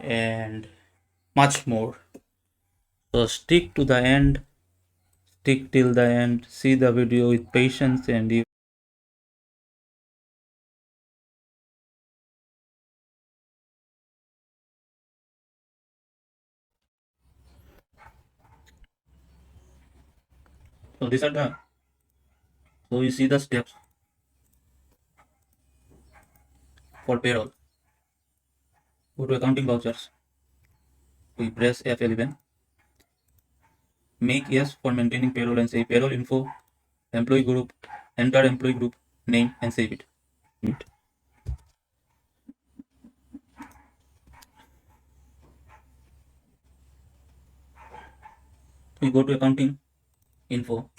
and much more. So stick to the end, stick till the end, see the video with patience, and if so these are the so you see the steps for payroll. Go to accounting vouchers. We press F11. Make yes for maintaining payroll and say payroll info, employee group, enter employee group name and save it. We go to accounting info,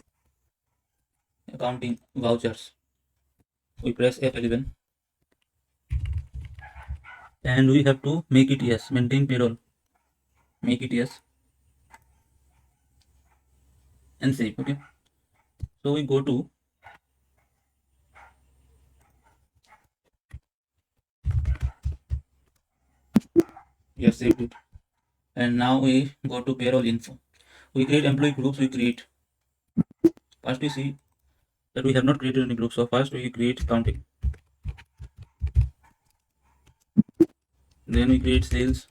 accounting vouchers. We press F11 and we have to make it yes, maintain payroll. Make it yes and save. Okay. So we go to yes, saved it. And now we go to payroll info. We create employee groups. We create first we see that we have not created any group. So first we create accounting. Then we create sales.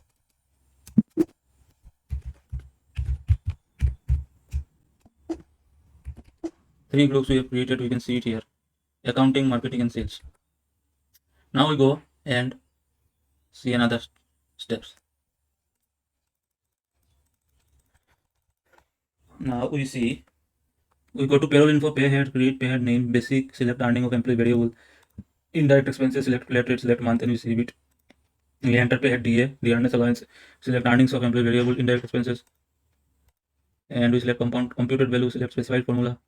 Three groups we have created. We can see it here: accounting, marketing, and sales. Now we go and see another steps. Now we see we go to payroll info, pay head, create pay head name, basic, select earning of employee variable, indirect expenses, select flat rate, select month, and we save it. We enter pay head DA, the earnings allowance, select earnings of employee variable, indirect expenses, and we select compound computed value, select specified formula,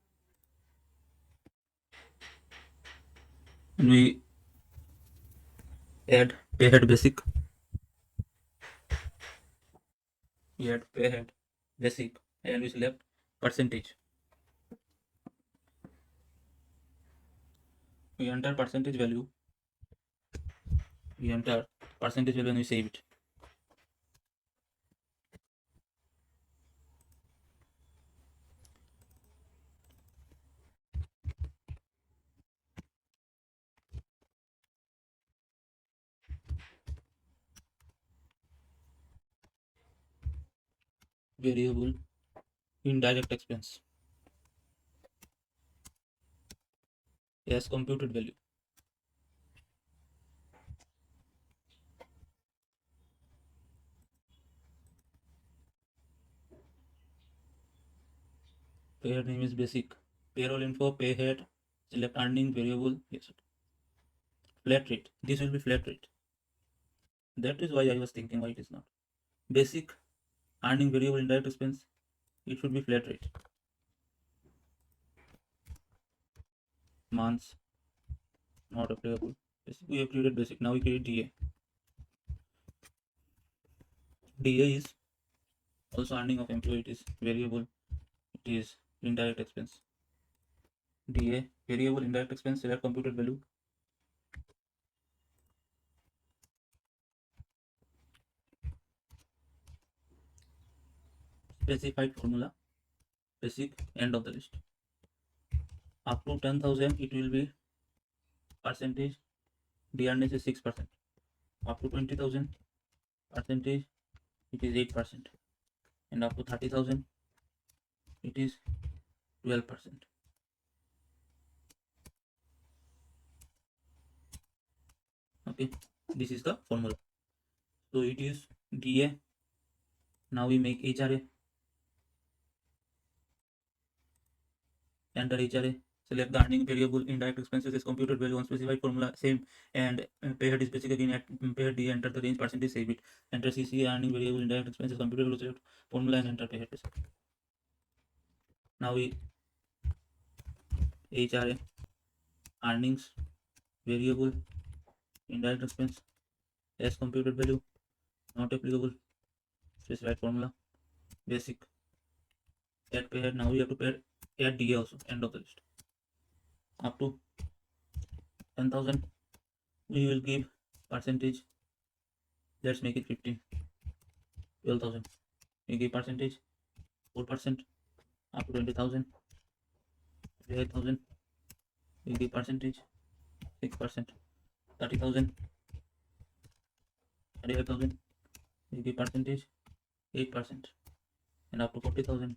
and we add pay head basic. We add pay head basic, and we select percentage. We enter percentage value. We enter percentage value and we save it. Variable indirect expense. Yes, computed value. Pay head name is basic. Payroll info, pay head, select earning variable. Yes, flat rate. This will be flat rate. That is why I was thinking why it is not. Basic earning variable indirect expense. It should be flat rate. Months not applicable. Basic. We have created basic. Now we create DA. DA is also earning of employee. It is variable. It is indirect expense. DA variable indirect expense. Select computed value. Specified formula. Basic end of the list. Up to 10,000 it will be percentage. DRNS is 6%. Up to 20,000 percentage it is 8%, and up to 30,000 it is 12%. Okay, this is the formula. So it is DA. Now we make HRA. Enter HRA. Select the earning variable indirect expenses is computed value on specified formula same, and pay head is basic again at pay head D. Enter the range percentage, save it. Enter CCA earning variable indirect expenses computed value, select formula and enter pay head basic. Now we HRA earnings variable indirect expense as computed value not applicable, specified formula basic, add pay head. Now we have to pay add DA also, end of the list. Up to 10,000 we will give percentage, let's make it 15. 12,000. We give percentage 4%. Up to 20,000, 28,000. We give percentage 6%. 30,000, 35,000. We give percentage 8%. And up to 40,000.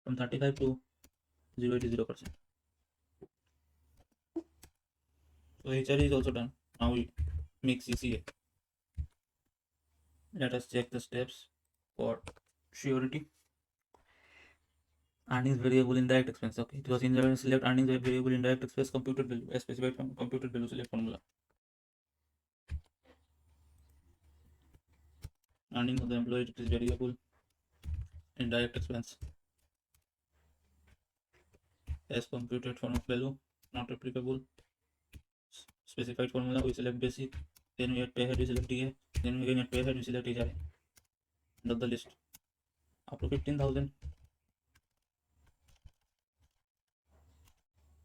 From 35 to 0 it is 0%. So HR is also done. Now we make CCA. Let us check the steps for surety. Earnings variable indirect expense. Okay, it was in select earnings variable indirect expense computed value as specified from computed value select formula. Earnings of the employee, it is variable indirect expense as computed from value not applicable. Specified formula, we select basic, then we add pay head, we select DA, then we again add pay head, we select HRA. End of the list. Up to 15,000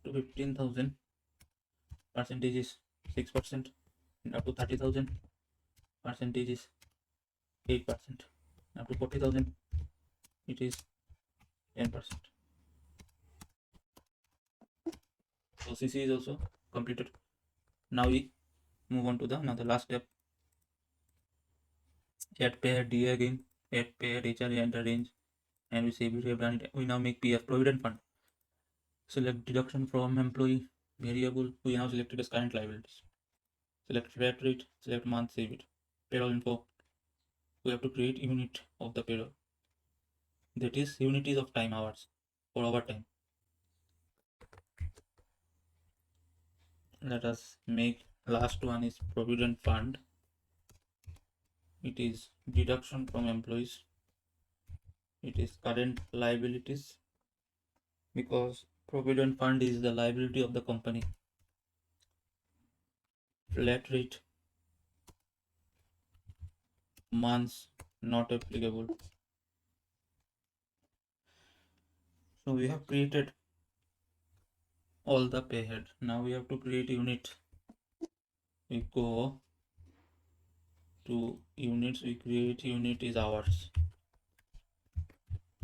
to 15,000 percentage is 6%, and up to 30,000 percentage is 8%. Up to 40,000 it is 10%. So CC is also completed. Now we move on to the last step. Add pay head DA again, add pay head HRA, enter range, and we say we have done it. We now make PF provident fund. Select deduction from employee variable. We now selected as current liabilities. Select flat rate, select month, save it. Payroll info. We have to create unit of the payroll. That is unities of time hours for overtime. Let us make last one is provident fund. It is deduction from employees. It is current liabilities because provident fund is the liability of the company. Flat rate, months not applicable. So we have created all the pay head. Now we have to create unit. We go to units, we create unit is hours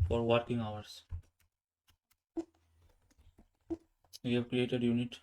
for working hours. We have created unit.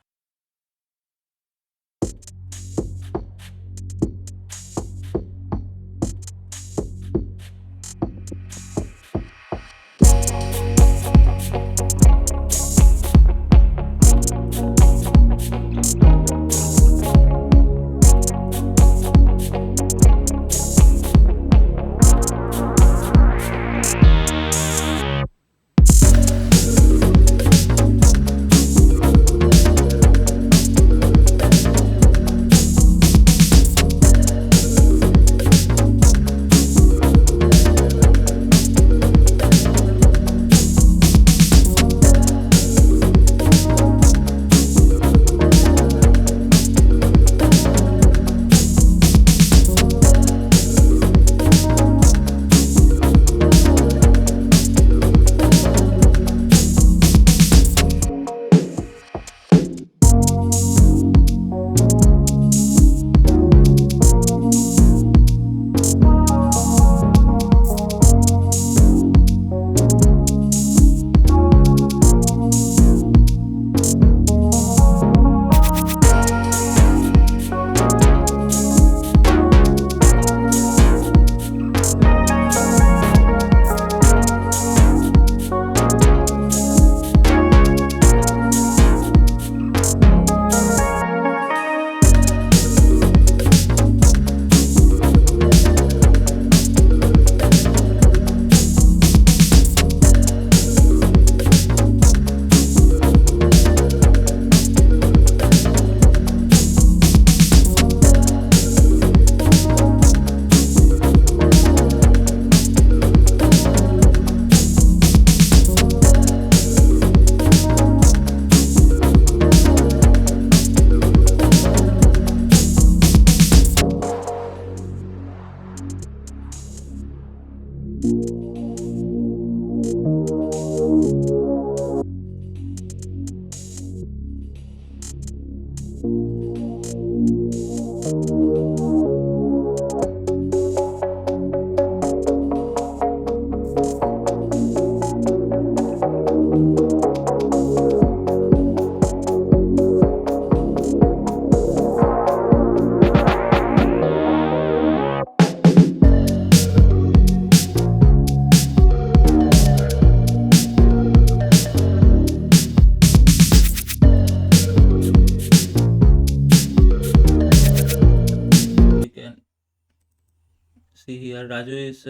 Raju is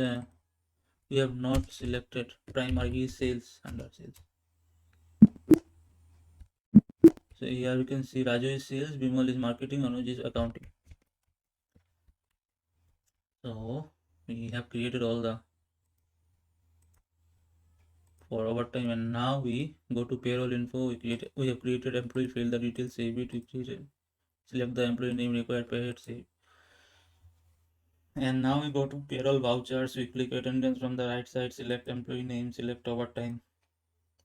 we have not selected primary sales under sales. So here you can see Raju is sales, Bimal is marketing, Anuj is accounting. So we have created all the for overtime, and now we go to payroll info. We have created employee field the details, save it. We created, select the employee name required, pay it, save. And now we go to payroll vouchers. We click attendance from the right side, select employee name, select overtime,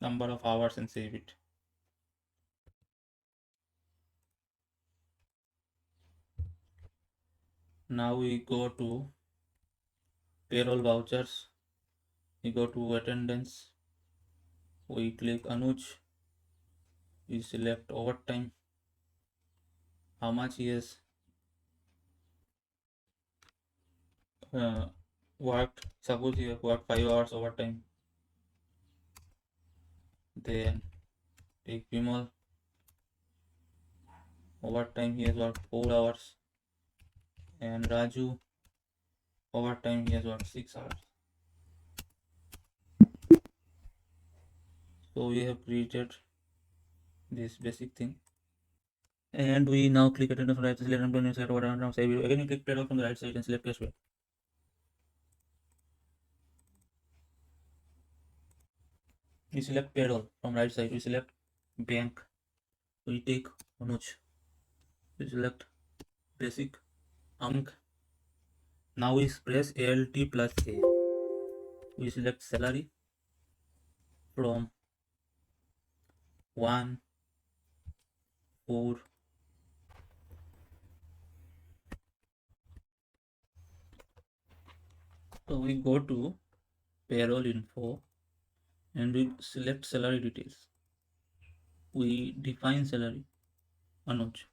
number of hours, and save it. Now we go to payroll vouchers. We go to attendance. We click Anuj. We select overtime, how much he has worked. Suppose he have worked 5 hours overtime. Then take Vimal. Overtime he has worked 4 hours. And Raju, overtime he has worked 6 hours. So we have created this basic thing. And we now click attendance from the right side, select employee, select overtime, save it. Again, you click payroll from the right side and select cashback. We select payroll from right side. We select bank. We take Anuj. We select basic Amk. Now we press ALT plus A. We select salary from 1, 4. So we go to payroll info and we select salary details. We define salary Anuj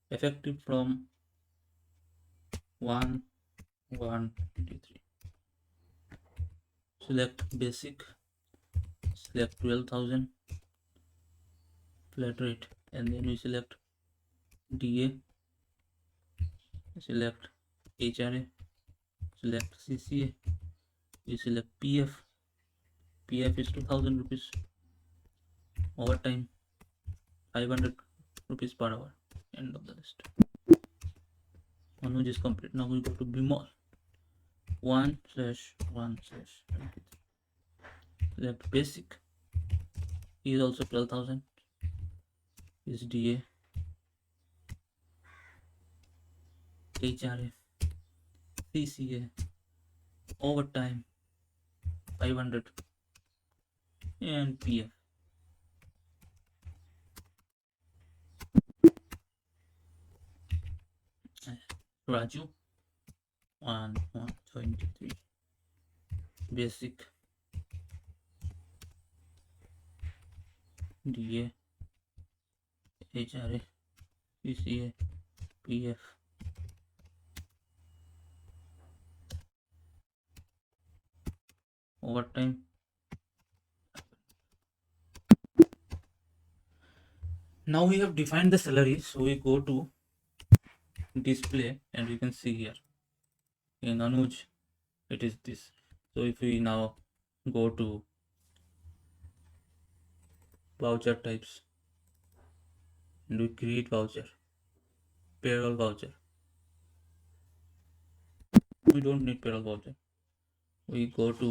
effective from 1/1/23. Select basic, select 12,000 flat rate, and then we select DA, select HRA, select CCA, we select PF. PF is 2,000 rupees, overtime 500 rupees per hour. End of the list. Anuj is complete. Now we go to Bimal 1/1/23. Select basic. He is also 12,000. Is DA, HRA, CCA, overtime 500, and PF. Raju 1/1/23. Basic, DA, HRA, CCA, PF. Overtime. Now we have defined the salary, so we go to display and you can see here in Anuj it is this. So if we now go to voucher types and we create voucher, payroll voucher, we don't need payroll voucher. We go to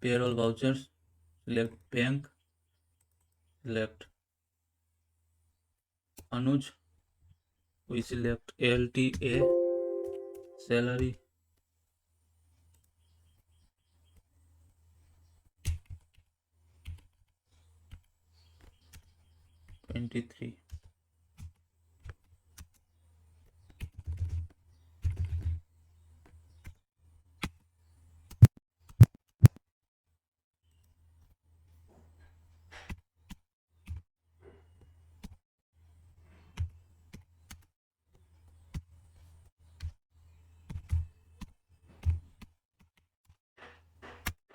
payroll vouchers, select bank, select Anuj, we select LTA, salary, $23.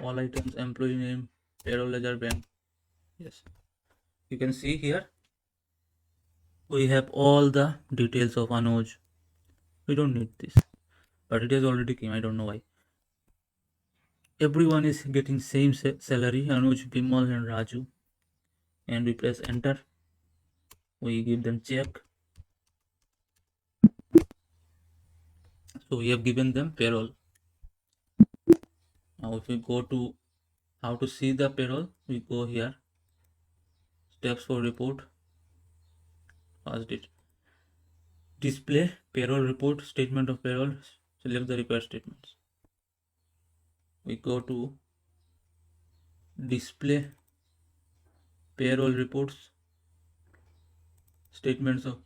All items, employee name, payroll ledger, bank. Yes, you can see here we have all the details of Anuj. We don't need this. but it has already came. I don't know why. Everyone is getting same salary, Anuj, Bimal and Raju, and we press enter. We give them check. So we have given them payroll. Now if we go to how to see the payroll, we go here, steps for report. First it display payroll report, statement of payroll, select the required statements. We go to display payroll reports, statements of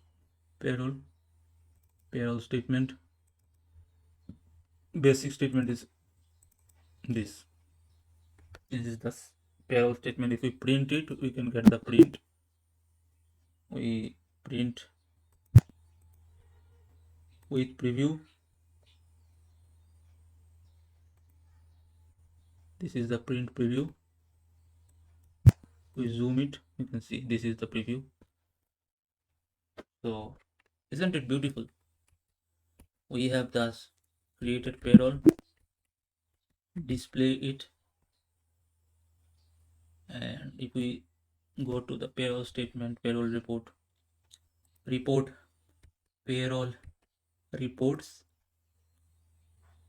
payroll statement. Basic statement is this. This is the payroll statement. If we print it, we can get the print. We print with preview. This is the print preview. We zoom it, you can see this is the preview. So isn't it beautiful? We have thus created payroll, display it, and if we go to the payroll statement, payroll report, payroll reports,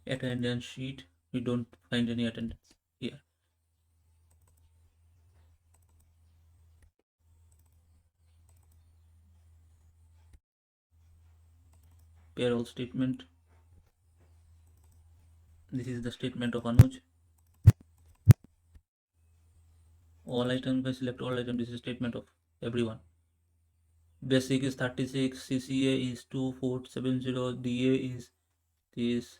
attendance sheet, we don't find any attendance here. Payroll statement, this is the statement of Anuj. All items, I select all items, this is statement of everyone. Basic is 36, CCA is 2470, DA is this,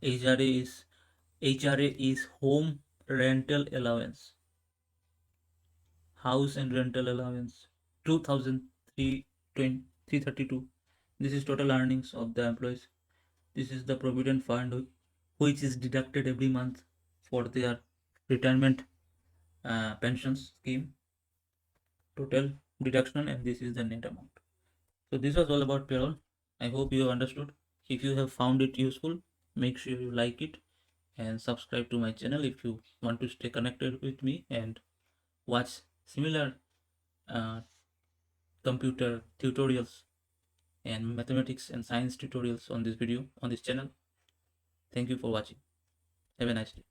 HRA is home rental allowance, house and rental allowance, 2,332. This is total earnings of the employees. This is the provident fund which is deducted every month for their retirement pensions scheme. Total deduction, and this is the net amount. So this was all about payroll. I hope you have understood. If you have found it useful, make sure you like it and subscribe to my channel if you want to stay connected with me and watch similar uh, computer tutorials and mathematics and science tutorials on this channel. Thank you for watching. Have a nice day.